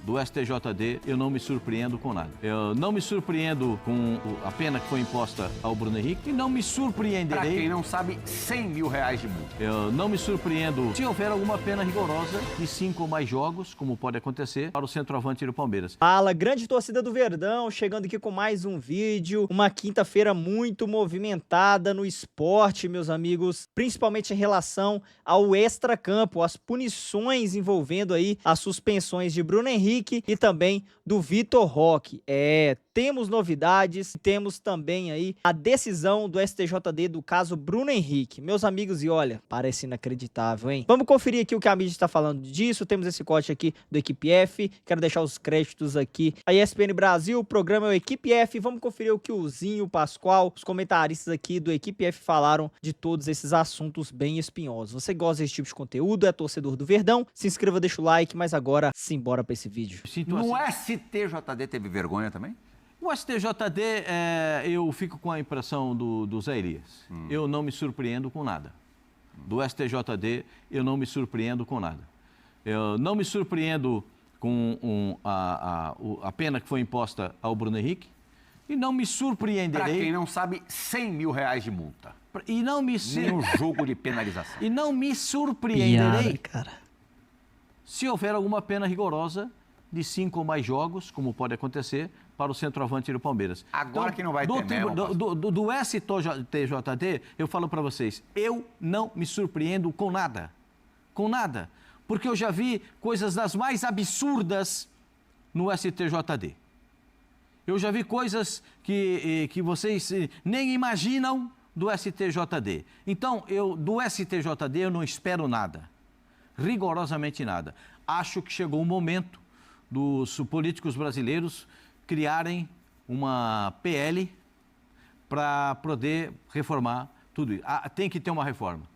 do STJD, eu não me surpreendo com nada. Eu não me surpreendo com a pena que foi imposta ao Bruno Henrique e não me surpreenderei... Para quem não sabe, R$100 mil de multa. Eu não me surpreendo se houver alguma pena rigorosa de 5 ou mais jogos, como pode acontecer, para o centroavante do Palmeiras. Fala, grande torcida do Verdão, chegando aqui com mais um vídeo. Uma quinta-feira muito movimentada no esporte, meus amigos, principalmente em relação ao extracampo, as punições envolvendo aí as suspensões de Bruno Henrique e também do Vitor Roque. Temos novidades, temos também aí a decisão do STJD do caso Bruno Henrique. Meus amigos, e olha, parece inacreditável, hein? Vamos conferir aqui o que a mídia está falando disso. Temos esse corte aqui do Equipe F. Quero deixar os créditos aqui. A ESPN Brasil, o programa é o Equipe F. Vamos conferir o que o Zinho, o Pascoal, os comentaristas aqui do Equipe F falaram de todos esses assuntos bem espinhosos. Você gosta desse tipo de conteúdo, é torcedor do Verdão? Se inscreva, deixa o like, mas agora simbora pra esse vídeo. No STJD teve vergonha também? O STJD, eu fico com a impressão do Zé Elias. Eu não me surpreendo com nada. Do STJD, eu não me surpreendo com nada. Eu não me surpreendo com a pena que foi imposta ao Bruno Henrique e não me surpreenderei... Para quem não sabe, R$100 mil de multa. E não me... Nenhum jogo de penalização. E não me surpreenderei cara. se houver alguma pena rigorosa de 5 ou mais jogos, como pode acontecer, para o centroavante do Palmeiras. Agora que não vai ter mesmo. Do STJD, eu falo para vocês, eu não me surpreendo com nada. Com nada. Porque eu já vi coisas das mais absurdas no STJD. Eu já vi coisas que vocês nem imaginam do STJD. Então, do STJD eu não espero nada. Rigorosamente nada. Acho que chegou o momento dos políticos brasileiros criarem uma PL para poder reformar tudo isso. Tem que ter uma reforma.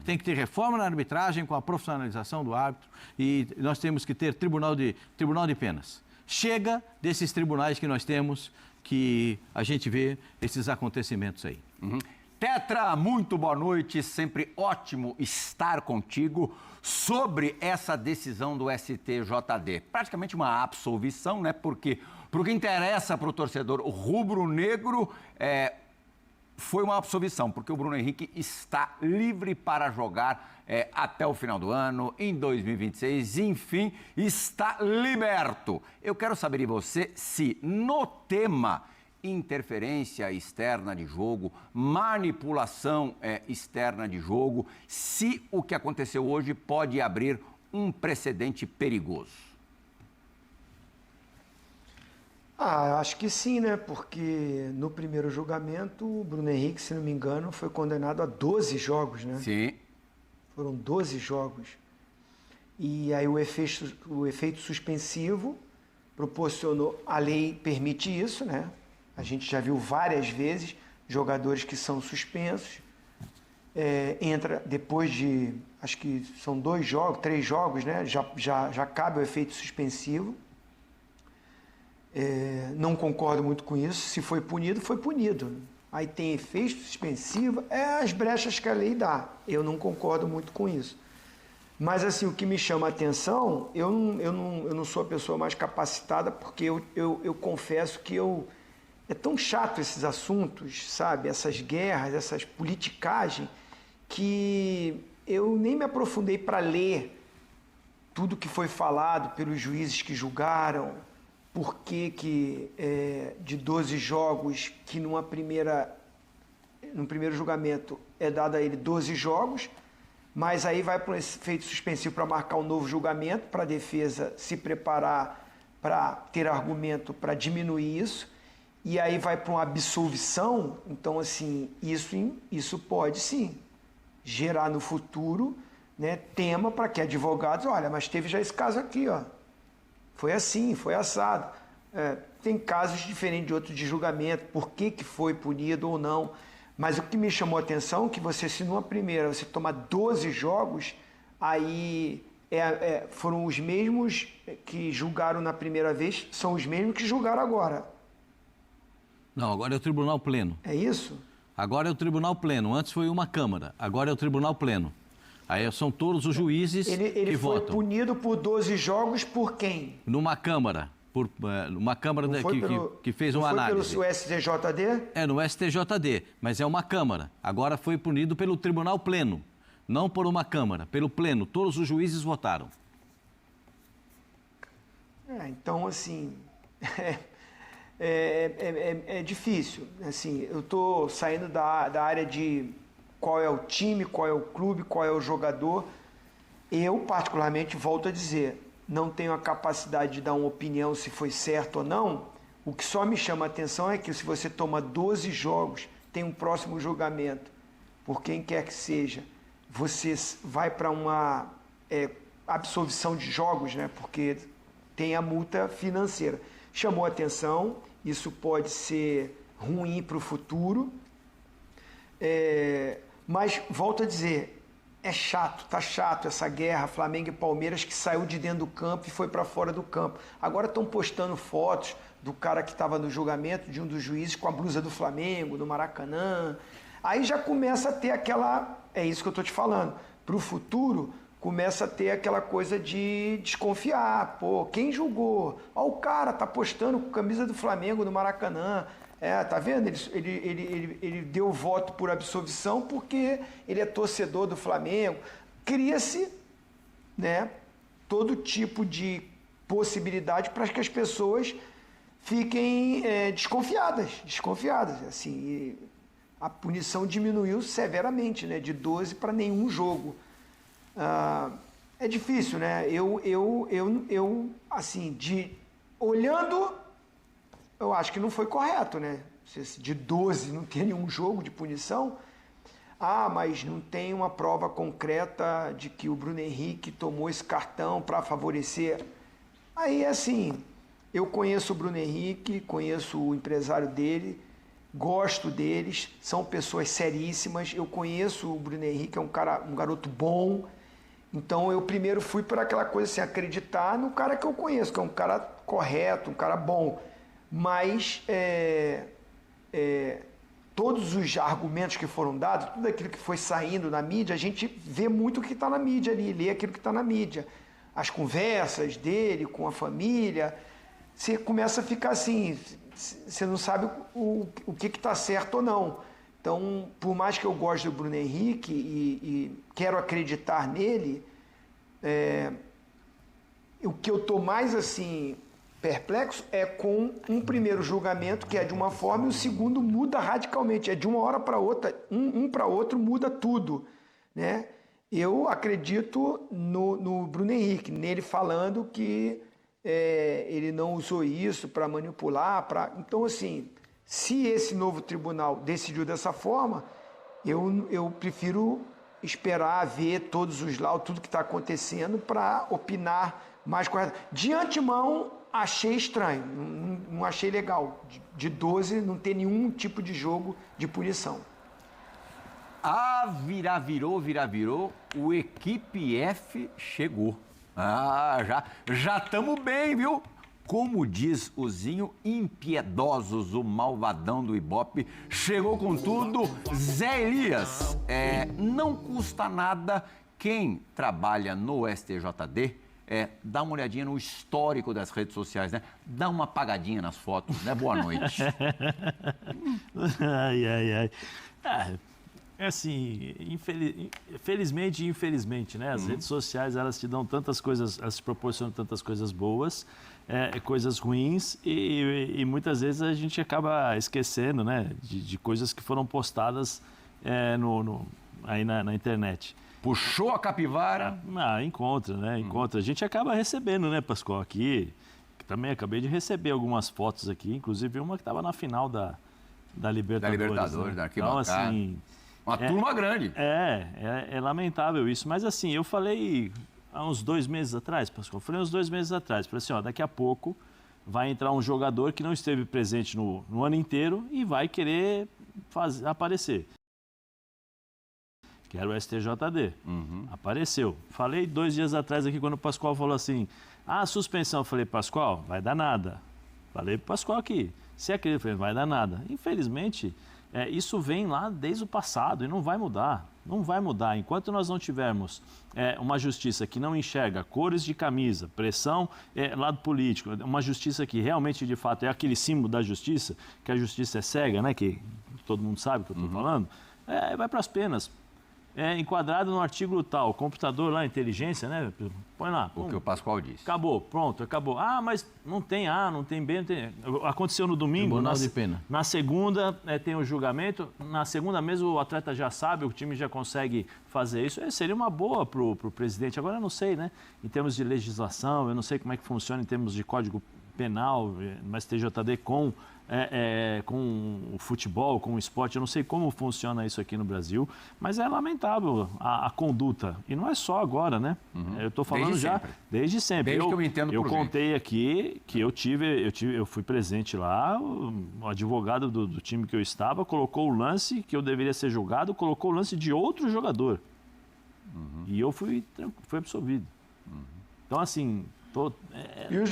Tem que ter reforma na arbitragem com a profissionalização do árbitro e nós temos que ter tribunal de penas. Chega desses tribunais que nós temos, que a gente vê esses acontecimentos aí. Tetra, muito boa noite, sempre ótimo estar contigo sobre essa decisão do STJD. Praticamente uma absolvição, né? Porque para o que interessa para o torcedor rubro-negro, foi uma absolvição, porque o Bruno Henrique está livre para jogar até o final do ano, em 2026, enfim, está liberto. Eu quero saber de você se no tema interferência externa de jogo, manipulação externa de jogo, se o que aconteceu hoje pode abrir um precedente perigoso. Eu acho que sim, né? Porque no primeiro julgamento, o Bruno Henrique, se não me engano, foi condenado a 12 jogos, né? Sim. Foram 12 jogos. E aí o efeito suspensivo proporcionou, a lei permite isso, né? A gente já viu várias vezes jogadores que são suspensos, entra depois de, acho que são 2 jogos, 3 jogos, né? Já cabe o efeito suspensivo. Não concordo muito com isso. Se foi punido, foi punido. Aí tem efeito suspensivo, as brechas que a lei dá. Eu não concordo muito com isso. Mas assim, o que me chama a atenção, eu não sou a pessoa mais capacitada, porque eu confesso que é tão chato esses assuntos, sabe? Essas guerras, essas politicagens, que eu nem me aprofundei para ler tudo que foi falado pelos juízes que julgaram, por que de 12 jogos, que no primeiro julgamento é dado a ele 12 jogos, mas aí vai para um efeito suspensivo para marcar um novo julgamento, para a defesa se preparar para ter argumento para diminuir isso, e aí vai para uma absolvição. Então, assim, isso pode sim gerar no futuro, né, tema para que advogados, olha, mas teve já esse caso aqui, ó. Foi assim, foi assado. Tem casos diferentes de outros de julgamento, por que foi punido ou não. Mas o que me chamou a atenção é que se numa primeira você tomar 12 jogos, aí foram os mesmos que julgaram na primeira vez, são os mesmos que julgaram agora. Não, agora é o Tribunal Pleno. É isso? Agora é o Tribunal Pleno. Antes foi uma Câmara, agora é o Tribunal Pleno. Aí são todos os juízes Ele que foi votam. punido por 12 jogos por quem? Numa Câmara. Uma Câmara Não foi que fez uma não análise. Foi pelo STJD? É, no STJD, mas é uma Câmara. Agora foi punido pelo Tribunal Pleno, não por uma Câmara, pelo Pleno. Todos os juízes votaram. Então, assim, é difícil. Assim, eu estou saindo da área de qual é o time, qual é o clube, qual é o jogador. Eu, particularmente, volto a dizer, não tenho a capacidade de dar uma opinião se foi certo ou não. O que só me chama a atenção é que se você toma 12 jogos, tem um próximo julgamento, por quem quer que seja, você vai para uma absolvição de jogos, né? Porque tem a multa financeira. Chamou a atenção, isso pode ser ruim para o futuro, mas volto a dizer, tá chato essa guerra Flamengo e Palmeiras que saiu de dentro do campo e foi para fora do campo. Agora estão postando fotos do cara que estava no julgamento, de um dos juízes com a blusa do Flamengo, do Maracanã. Aí já começa a ter aquela, é isso que eu estou te falando, para o futuro começa a ter aquela coisa de desconfiar. Pô, quem julgou? Ó, o cara tá postando com camisa do Flamengo no Maracanã. Tá vendo? Ele deu voto por absolvição porque ele é torcedor do Flamengo. Cria-se, né, todo tipo de possibilidade para que as pessoas fiquem desconfiadas. Assim, a punição diminuiu severamente, né, de 12 para nenhum jogo. É difícil, né? Eu assim, olhando, eu acho que não foi correto, né? De 12 não ter nenhum jogo de punição. Mas não tem uma prova concreta de que o Bruno Henrique tomou esse cartão para favorecer. Aí, assim, eu conheço o Bruno Henrique, conheço o empresário dele, gosto deles, são pessoas seríssimas. Eu conheço o Bruno Henrique, é um garoto bom. Então, eu primeiro fui por aquela coisa assim, acreditar no cara que eu conheço, que é um cara correto, um cara bom. Mas todos os argumentos que foram dados, tudo aquilo que foi saindo na mídia, a gente vê muito o que está na mídia ali, lê aquilo que está na mídia. As conversas dele com a família, você começa a ficar assim, você não sabe o que está certo ou não. Então, por mais que eu goste do Bruno Henrique e quero acreditar nele, o que eu estou mais assim perplexo é com um primeiro julgamento que é de uma forma e o segundo muda radicalmente, é de uma hora para outra, um para outro muda tudo, né? Eu acredito no Bruno Henrique, nele falando que ele não usou isso para manipular, então assim, se esse novo tribunal decidiu dessa forma, eu prefiro esperar ver todos os laudos, tudo que está acontecendo para opinar mais correto. De antemão, achei estranho, não achei legal. De 12 não ter nenhum tipo de jogo de punição. Virou, o Equipe F chegou. Já estamos bem, viu? Como diz o Zinho, impiedosos, o malvadão do Ibope, chegou com tudo. Zé Elias, não custa nada quem trabalha no STJD, dá uma olhadinha no histórico das redes sociais, né? Dá uma apagadinha nas fotos, né? Boa noite. Ai. É assim, felizmente e infelizmente, né? As redes sociais, elas te dão tantas coisas, elas te proporcionam tantas coisas boas, coisas ruins e muitas vezes a gente acaba esquecendo, né? De coisas que foram postadas aí na internet. Puxou a capivara? Encontra, né? Encontra. A gente acaba recebendo, né, Pascoal, aqui. Também acabei de receber algumas fotos aqui, inclusive uma que estava na final da Libertadores. Da né? arquibancada. Então, assim... Uma turma grande. É lamentável isso. Mas assim, eu falei há uns 2 meses atrás, Pascoal, falei assim, daqui a pouco vai entrar um jogador que não esteve presente no ano inteiro e vai querer aparecer. Que era o STJD. Apareceu. Falei 2 dias atrás aqui, quando o Pascoal falou assim, suspensão. Eu falei, Pascoal, vai dar nada. Falei pro Pascoal aqui, você acredita? Eu falei, vai dar nada. Infelizmente, isso vem lá desde o passado e não vai mudar. Não vai mudar. Enquanto nós não tivermos uma justiça que não enxerga cores de camisa, pressão, lado político, uma justiça que realmente, de fato, é aquele símbolo da justiça, que a justiça é cega, né? Que todo mundo sabe o que eu estou falando, vai para as penas. Enquadrado no artigo tal, computador lá, inteligência, né? Põe lá. O que o Pascoal disse. Acabou, pronto, acabou. Ah, mas não tem A, não tem B, não tem... Aconteceu no domingo. Tribunal de pena. Na segunda tem o julgamento, na segunda mesmo o atleta já sabe, o time já consegue fazer isso. Seria uma boa para o presidente. Agora eu não sei, né? Em termos de legislação, eu não sei como é que funciona em termos de código penal, mas TJD com o futebol, com o esporte. Eu não sei como funciona isso aqui no Brasil, mas é lamentável a conduta. E não é só agora, né? Eu estou falando desde sempre. Desde que eu me entendo por gente. Contei aqui que eu fui presente lá, o advogado do time que eu estava colocou o lance que eu deveria ser julgado, colocou o lance de outro jogador. E eu fui absolvido. Então, assim... E o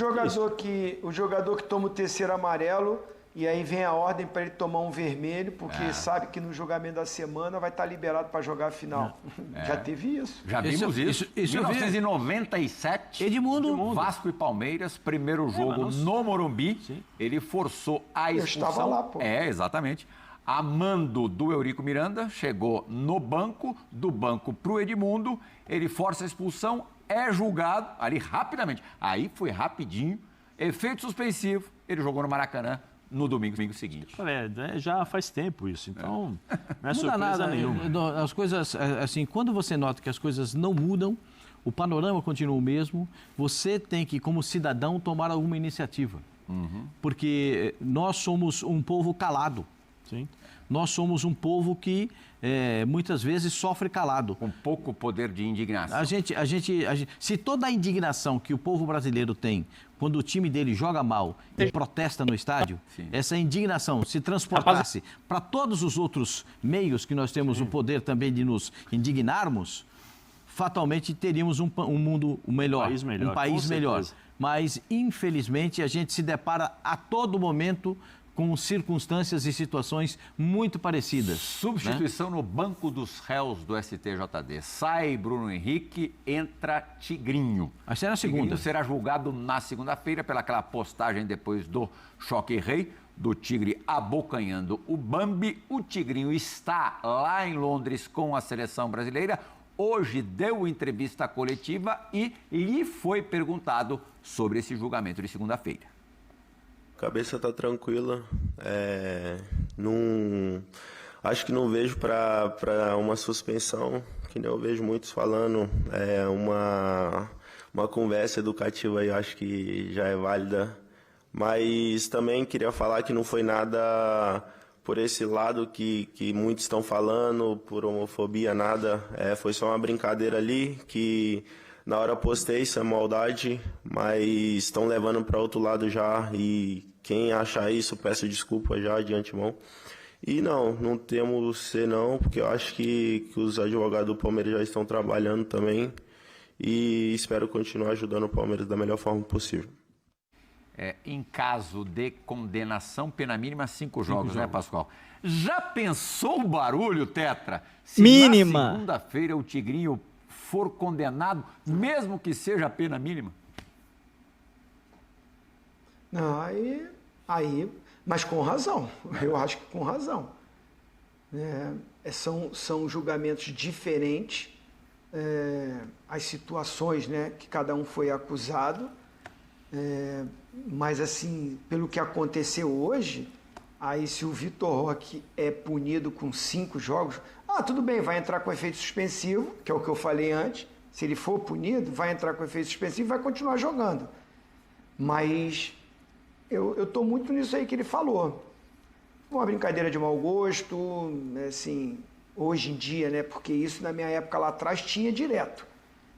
jogador que toma o terceiro amarelo e aí vem a ordem para ele tomar um vermelho, porque sabe que no julgamento da semana vai estar liberado para jogar a final. Já teve isso. Já vimos isso. Em 1997, Edmundo. Vasco e Palmeiras, primeiro jogo no Morumbi, ele forçou a expulsão. Eu estava lá, pô. Exatamente. A mando do Eurico Miranda, chegou no banco, do banco para o Edmundo, ele força a expulsão, é julgado ali rapidamente. Aí foi rapidinho, efeito suspensivo, ele jogou no Maracanã no domingo seguinte. Já faz tempo isso, então não é surpresa nada nenhuma. As coisas, assim, quando você nota que as coisas não mudam, o panorama continua o mesmo, você tem que, como cidadão, tomar alguma iniciativa. Porque nós somos um povo calado. Sim. Nós somos um povo que muitas vezes sofre calado. Com pouco poder de indignação. Se toda a indignação que o povo brasileiro tem quando o time dele joga mal e protesta no estádio, essa indignação se transportasse para todos os outros meios que nós temos o poder também de nos indignarmos, fatalmente teríamos um mundo melhor, um país melhor. Mas, infelizmente, a gente se depara a todo momento com circunstâncias e situações muito parecidas. Substituição no banco dos réus do STJD. Sai Bruno Henrique, entra Tigrinho. Vai ser na segunda. Tigrinho será julgado na segunda-feira pelaquela postagem depois do choque rei, do Tigre abocanhando o Bambi. O Tigrinho está lá em Londres com a seleção brasileira. Hoje deu entrevista coletiva e lhe foi perguntado sobre esse julgamento de segunda-feira. Cabeça tá tranquila, acho que não vejo para uma suspensão, que nem eu vejo muitos falando, uma conversa educativa aí, acho que já é válida, mas também queria falar que não foi nada por esse lado que muitos estão falando, por homofobia, nada, foi só uma brincadeira ali que... Na hora postei, isso é maldade, mas estão levando para outro lado já e quem achar isso, peço desculpa já de antemão. E não temos ser não, porque eu acho que os advogados do Palmeiras já estão trabalhando também e espero continuar ajudando o Palmeiras da melhor forma possível. Em caso de condenação, pena mínima 5 jogos, né, Pascoal? Já pensou o barulho, Tetra? Se mínima. Na segunda-feira o Tigrinho for condenado, mesmo que seja a pena mínima? Não, aí, mas com razão, eu acho que com razão. São julgamentos diferentes, as situações, né, que cada um foi acusado, mas assim, pelo que aconteceu hoje, aí se o Vitor Roque é punido com 5 jogos, tudo bem, vai entrar com efeito suspensivo, que é o que eu falei antes. Se ele for punido, vai entrar com efeito suspensivo e vai continuar jogando. Mas eu estou muito nisso aí que ele falou. Uma brincadeira de mau gosto, assim, hoje em dia, né? Porque isso na minha época lá atrás tinha direto,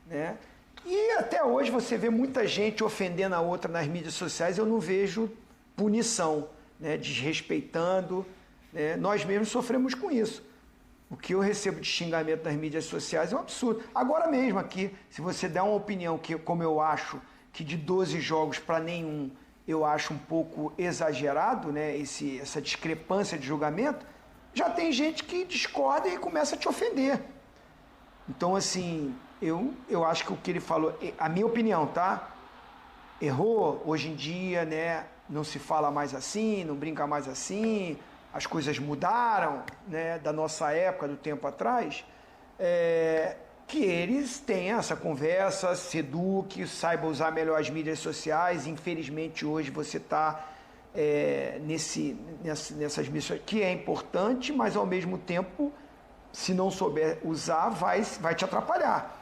né? E até hoje você vê muita gente ofendendo a outra nas mídias sociais, eu não vejo punição, né? Desrespeitando, né? Nós mesmos sofremos com isso. O que eu recebo de xingamento nas mídias sociais é um absurdo. Agora mesmo aqui, se você der uma opinião que, como eu acho, que de 12 jogos para nenhum, eu acho um pouco exagerado, né, essa discrepância de julgamento, já tem gente que discorda e começa a te ofender. Então, assim, eu acho que o que ele falou, a minha opinião, tá? Errou, hoje em dia, né? Não se fala mais assim, não brinca mais assim, as coisas mudaram, né? Da nossa época, do tempo atrás. Que eles tenham essa conversa, se eduque, saiba usar melhor as mídias sociais. Infelizmente, hoje você está nessas missões, que é importante, mas ao mesmo tempo, se não souber usar, vai te atrapalhar.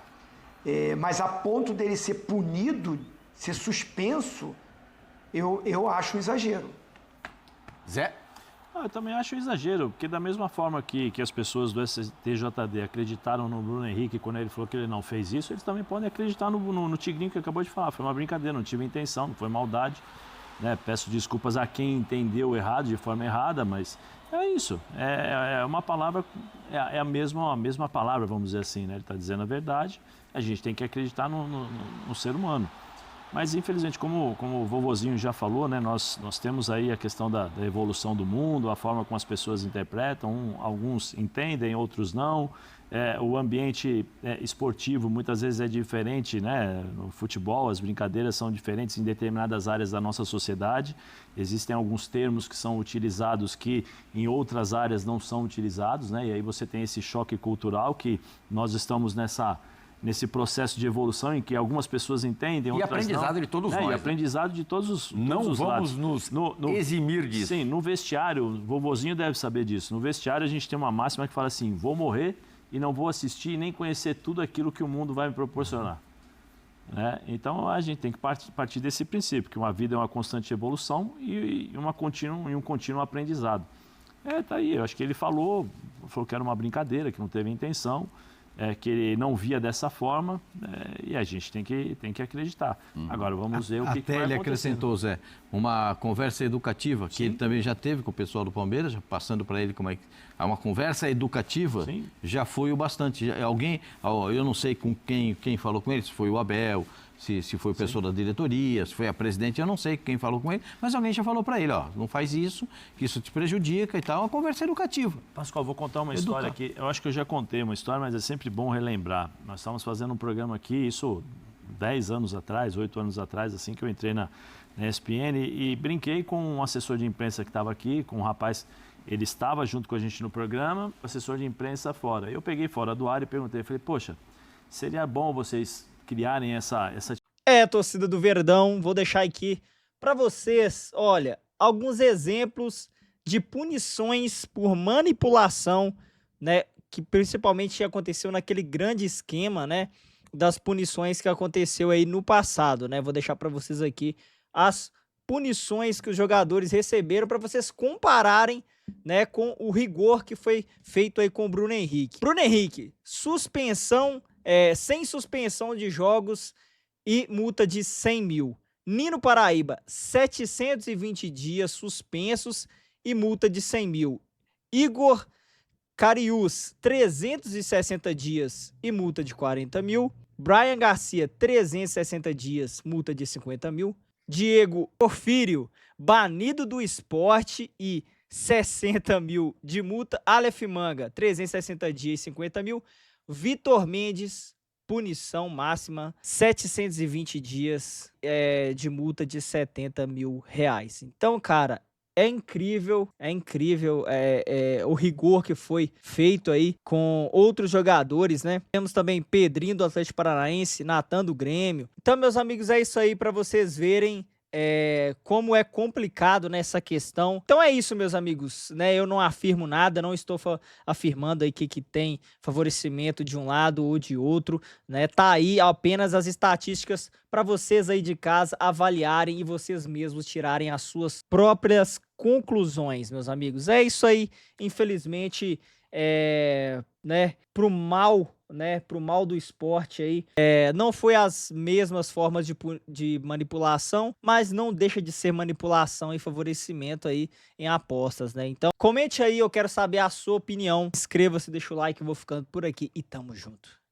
Mas a ponto dele ser punido, ser suspenso, eu acho um exagero. Zé? Eu também acho um exagero, porque da mesma forma que as pessoas do STJD acreditaram no Bruno Henrique quando ele falou que ele não fez isso, eles também podem acreditar no Tigrinho que acabou de falar. Foi uma brincadeira, não tive intenção, não foi maldade. Né? Peço desculpas a quem entendeu errado, de forma errada, mas é isso. É uma palavra, é a mesma palavra, vamos dizer assim. Né? Ele está dizendo a verdade, a gente tem que acreditar no ser humano. Mas, infelizmente, como o vovozinho já falou, né, nós temos aí a questão da evolução do mundo, a forma como as pessoas interpretam, alguns entendem, outros não. O ambiente esportivo muitas vezes é diferente, né? No futebol, as brincadeiras são diferentes em determinadas áreas da nossa sociedade. Existem alguns termos que são utilizados que em outras áreas não são utilizados, né? E aí você tem esse choque cultural que nós estamos nesse processo de evolução em que algumas pessoas entendem, outras não. E aprendizado de todos nós. E aprendizado de todos os Não todos os vamos lados. nos eximir disso. Sim, no vestiário, o vovozinho deve saber disso. No vestiário a gente tem uma máxima que fala assim, vou morrer e não vou assistir e nem conhecer tudo aquilo que o mundo vai me proporcionar. Né? Então a gente tem que partir desse princípio, que uma vida é uma constante evolução e um contínuo aprendizado. Tá aí, eu acho que ele falou que era uma brincadeira, que não teve intenção. Que ele não via dessa forma, e a gente tem que acreditar. Agora, vamos ver o que vai acontecer. Até ele acrescentou, Zé, uma conversa educativa, que ele também já teve com o pessoal do Palmeiras, já passando para ele como é que... Uma conversa educativa. Sim. Já foi o bastante. Alguém, eu não sei com quem falou com ele, se foi o Abel, se foi o pessoal da diretoria, se foi a presidente, eu não sei quem falou com ele, mas alguém já falou para ele, não faz isso, que isso te prejudica e tal, uma conversa educativa. Pascoal, vou contar uma história aqui, eu acho que eu já contei uma história, mas é sempre bom relembrar. Nós estávamos fazendo um programa aqui, isso 10 anos atrás, 8 anos atrás, assim que eu entrei na ESPN, e brinquei com um assessor de imprensa que estava aqui, com um rapaz, ele estava junto com a gente no programa, assessor de imprensa fora. Eu peguei fora do ar e perguntei, falei, poxa, seria bom vocês criarem essa... Torcida do Verdão, vou deixar aqui para vocês, olha, alguns exemplos de punições por manipulação, né, que principalmente aconteceu naquele grande esquema, né, das punições que aconteceu aí no passado, né? Vou deixar para vocês aqui as punições que os jogadores receberam para vocês compararem, né, com o rigor que foi feito aí com o Bruno Henrique. Bruno Henrique, suspensão, sem suspensão de jogos e multa de 100 mil. Nino Paraíba, 720 dias suspensos e multa de 100 mil. Igor Cariús, 360 dias e multa de 40 mil. Brian Garcia, 360 dias, multa de 50 mil. Diego Porfírio, banido do esporte e 60 mil de multa. Aleph Manga, 360 dias e 50 mil. Vitor Mendes, punição máxima, 720 dias de multa de 70 mil reais. Então, cara, é incrível o rigor que foi feito aí com outros jogadores, né? Temos também Pedrinho do Atlético Paranaense, Natan do Grêmio. Então, meus amigos, é isso aí para vocês verem como é complicado nessa questão. Então é isso, meus amigos, né? Eu não afirmo nada, não estou afirmando aí que tem favorecimento de um lado ou de outro, né? Tá aí apenas as estatísticas para vocês aí de casa avaliarem e vocês mesmos tirarem as suas próprias conclusões, meus amigos. É isso aí, infelizmente, né, pro mal do esporte aí, não foi as mesmas formas de manipulação, mas não deixa de ser manipulação e favorecimento aí em apostas, né? Então, comente aí, eu quero saber a sua opinião, inscreva-se, deixa o like, eu vou ficando por aqui e tamo junto.